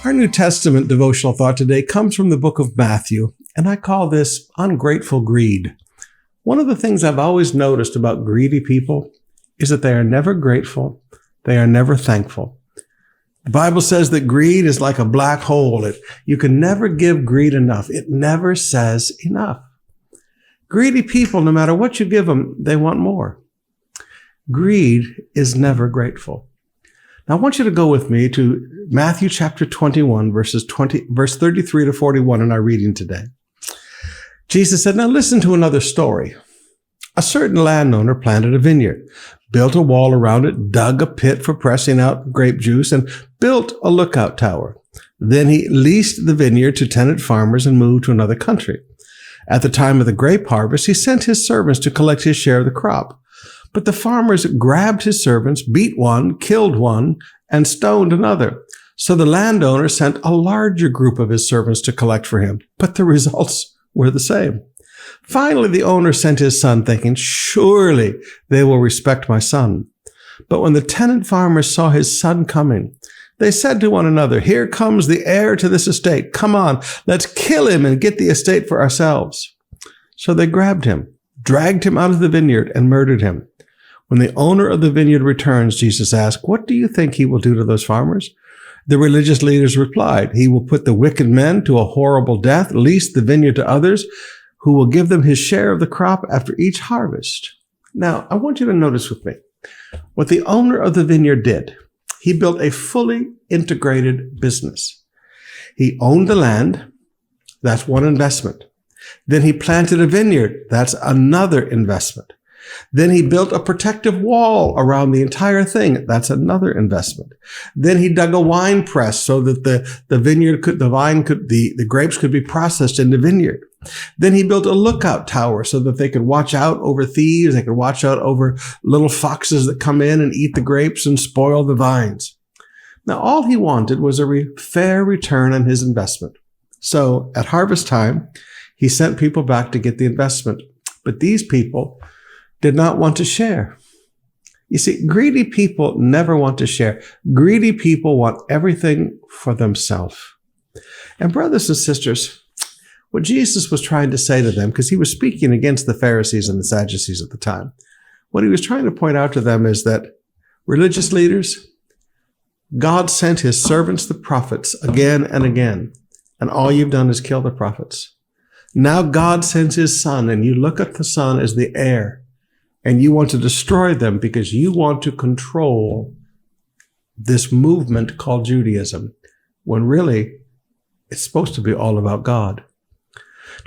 Our New Testament devotional thought today comes from the book of Matthew, and I call this ungrateful greed. One of the things I've always noticed about greedy people is that they are never grateful, they are never thankful. The Bible says that greed is like a black hole. You can never give greed enough. It never says enough. Greedy people, no matter what you give them, they want more. Greed is never grateful. Now, I want you to go with me to Matthew chapter 21, verse 33 to 41 in our reading today. Jesus said, "Now listen to another story. A certain landowner planted a vineyard, built a wall around it, dug a pit for pressing out grape juice, and built a lookout tower. Then he leased the vineyard to tenant farmers and moved to another country. At the time of the grape harvest, he sent his servants to collect his share of the crop. But the farmers grabbed his servants, beat one, killed one, and stoned another. So the landowner sent a larger group of his servants to collect for him, but the results were the same. Finally, the owner sent his son, thinking, 'Surely they will respect my son.' But when the tenant farmers saw his son coming, they said to one another, 'Here comes the heir to this estate. Come on, let's kill him and get the estate for ourselves.' So they grabbed him, dragged him out of the vineyard, and murdered him. When the owner of the vineyard returns, Jesus asked, 'What do you think he will do to those farmers?' The religious leaders replied, 'He will put the wicked men to a horrible death, lease the vineyard to others, who will give them his share of the crop after each harvest.'" Now, I want you to notice with me what the owner of the vineyard did. He built a fully integrated business. He owned the land. That's one investment. Then he planted a vineyard. That's another investment. Then he built a protective wall around the entire thing. That's another investment. Then he dug a wine press so that the grapes could be processed in the vineyard. Then he built a lookout tower so that they could watch out over thieves. They could watch out over little foxes that come in and eat the grapes and spoil the vines. Now, all he wanted was a fair return on his investment. So at harvest time, he sent people back to get the investment. But these people did not want to share. You see, greedy people never want to share. Greedy people want everything for themselves. And brothers and sisters, what Jesus was trying to say to them, because he was speaking against the Pharisees and the Sadducees at the time, what he was trying to point out to them is that religious leaders, God sent his servants, the prophets, again and again, and all you've done is kill the prophets. Now God sends his son, and you look at the son as the heir, and you want to destroy them because you want to control this movement called Judaism, when really it's supposed to be all about God.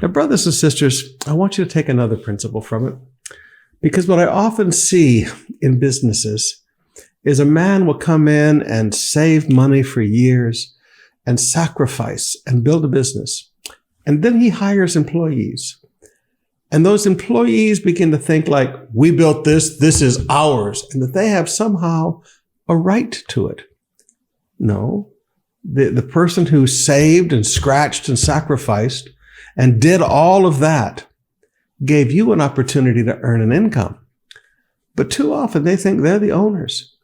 Now, brothers and sisters, I want you to take another principle from it, because what I often see in businesses is a man will come in and save money for years and sacrifice and build a business, and then he hires employees. And those employees begin to think like, we built this, this is ours, and that they have somehow a right to it. No, the person who saved and scratched and sacrificed and did all of that gave you an opportunity to earn an income. But too often they think they're the owners.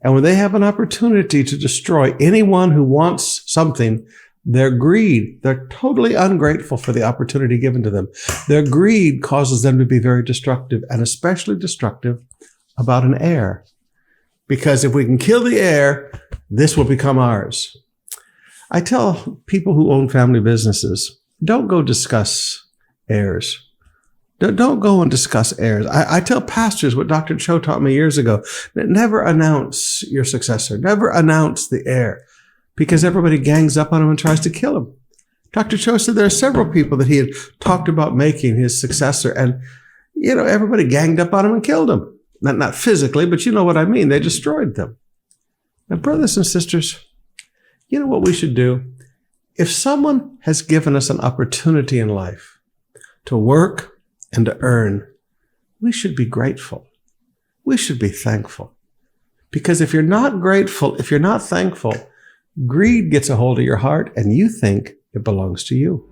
And when they have an opportunity to destroy anyone who wants something, their greed, they're totally ungrateful for the opportunity given to them. Their greed causes them to be very destructive, and especially destructive about an heir. Because if we can kill the heir, this will become ours. I tell people who own family businesses, don't go discuss heirs. Don't go and discuss heirs. I tell pastors what Dr. Cho taught me years ago, that never announce your successor, never announce the heir, because everybody gangs up on him and tries to kill him. Dr. Cho said there are several people that he had talked about making his successor, and, everybody ganged up on him and killed him. Not physically, but you know what I mean. They destroyed them. Now, brothers and sisters, you know what we should do? If someone has given us an opportunity in life to work and to earn, we should be grateful. We should be thankful. Because if you're not grateful, if you're not thankful, greed gets a hold of your heart and you think it belongs to you.